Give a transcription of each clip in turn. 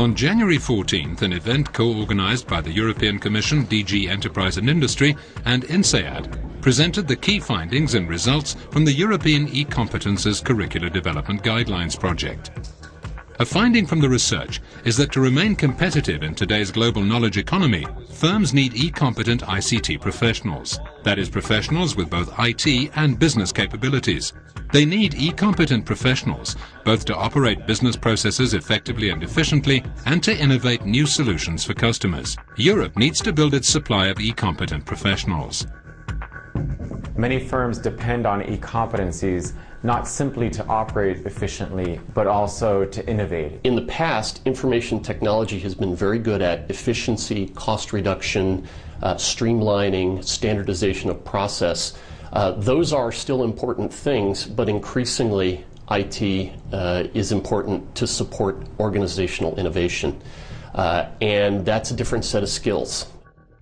On January 14th, an event co-organised by the European Commission, DG Enterprise and Industry and INSEAD presented the key findings and results from the European e-Competences Curricula Development Guidelines Project. A finding from the research is that to remain competitive in today's global knowledge economy, firms need e-competent ICT professionals. That is, professionals with both IT and business capabilities. They need e-competent professionals, both to operate business processes effectively and efficiently and to innovate new solutions for customers. Europe needs to build its supply of e-competent professionals. Many firms depend on e-competencies not simply to operate efficiently, but also to innovate. In the past, information technology has been very good at efficiency, cost reduction, streamlining, standardization of process. Those are still important things, but increasingly IT is important to support organizational innovation. And that's a different set of skills.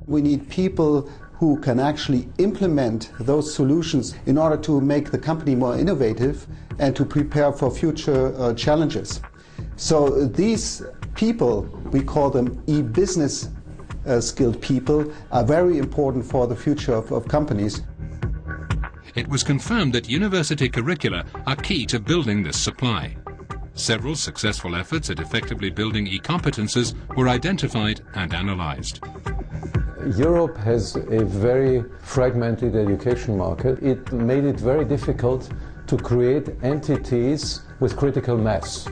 We need people who can actually implement those solutions in order to make the company more innovative and to prepare for future challenges. So these people, we call them e-business skilled people, are very important for the future of companies. It was confirmed that university curricula are key to building this supply. Several successful efforts at effectively building e-competences were identified and analysed. Europe has a very fragmented education market. It made it very difficult to create entities with critical mass,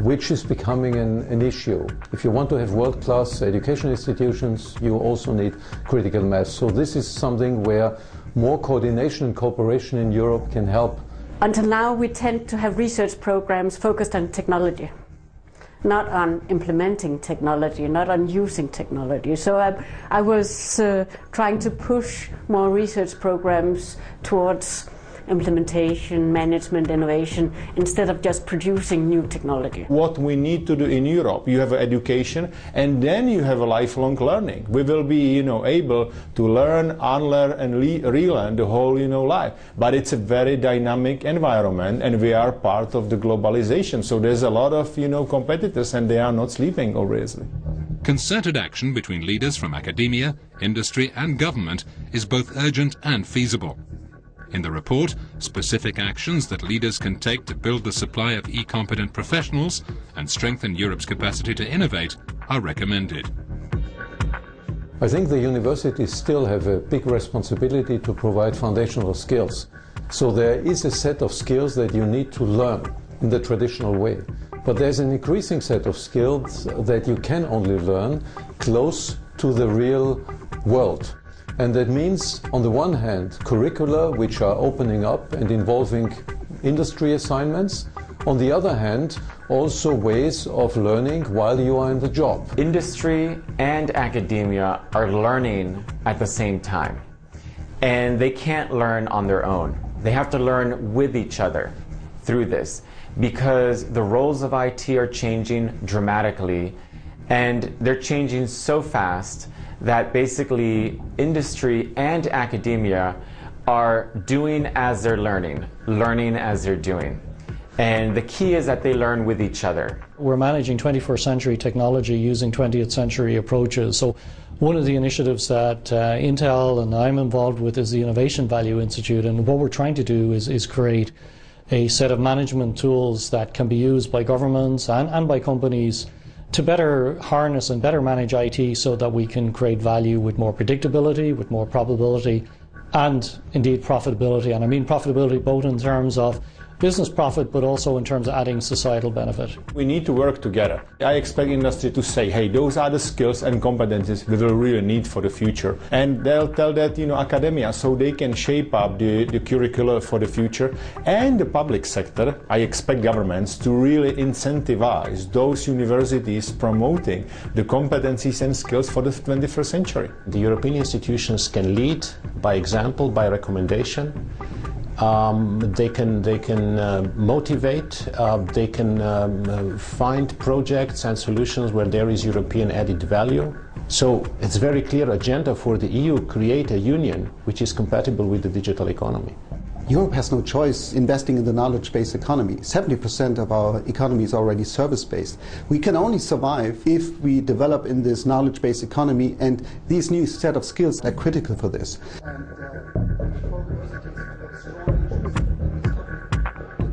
which is becoming an issue. If you want to have world-class education institutions, you also need critical mass. So this is something where more coordination and cooperation in Europe can help. Until now, we tend to have research programs focused on technology, not on implementing technology, not on using technology. So I was trying to push more research programs towards implementation, management, innovation, instead of just producing new technology. What we need to do in Europe, you have education and then you have a lifelong learning. We will be, able to learn, unlearn and relearn the whole, life. But it's a very dynamic environment and we are part of the globalization. So there's a lot of, competitors and they are not sleeping, obviously. Concerted action between leaders from academia, industry and government is both urgent and feasible. In the report, specific actions that leaders can take to build the supply of e-competent professionals and strengthen Europe's capacity to innovate are recommended. I think the universities still have a big responsibility to provide foundational skills. So there is a set of skills that you need to learn in the traditional way. But there's an increasing set of skills that you can only learn close to the real world. And that means, on the one hand, curricula which are opening up and involving industry assignments. On the other hand, also ways of learning while you are in the job. Industry and academia are learning at the same time. And they can't learn on their own. They have to learn with each other through this, because the roles of IT are changing dramatically, and they're changing so fast that basically industry and academia are doing as they're learning as they're doing. And the key is that they learn with each other. We're managing 21st century technology using 20th century approaches. So one of the initiatives that Intel and I'm involved with is the Innovation Value Institute, and what we're trying to do is create a set of management tools that can be used by governments and by companies to better harness and better manage IT so that we can create value with more predictability, with more probability, and indeed profitability. And I mean profitability both in terms of business profit, but also in terms of adding societal benefit. We need to work together. I expect industry to say, hey, those are the skills and competencies we will really need for the future. And they'll tell that, academia, so they can shape up the curricula for the future. And the public sector, I expect governments to really incentivize those universities promoting the competencies and skills for the 21st century. The European institutions can lead by example, by recommendation. They can motivate, they can find projects and solutions where there is European added value. So it's very clear agenda for the EU, create a union which is compatible with the digital economy. Europe has no choice investing in the knowledge-based economy. 70% of our economy is already service-based. We can only survive if we develop in this knowledge-based economy, and these new set of skills are critical for this.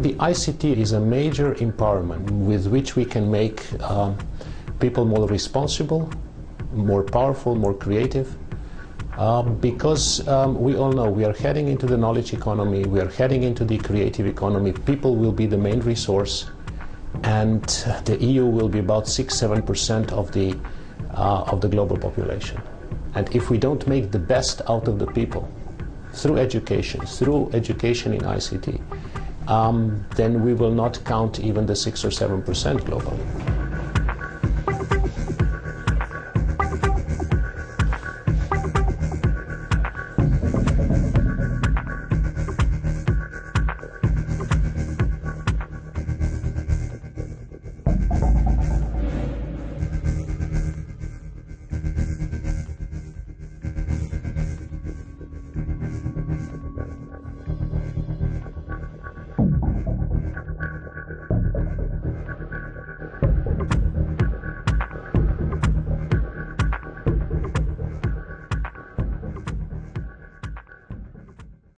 The ICT is a major empowerment with which we can make people more responsible, more powerful, more creative. Because we all know we are heading into the knowledge economy, we are heading into the creative economy. People will be the main resource, and the EU will be about 6-7% of the global population. And if we don't make the best out of the people through education in ICT, then we will not count even the 6 or 7% globally.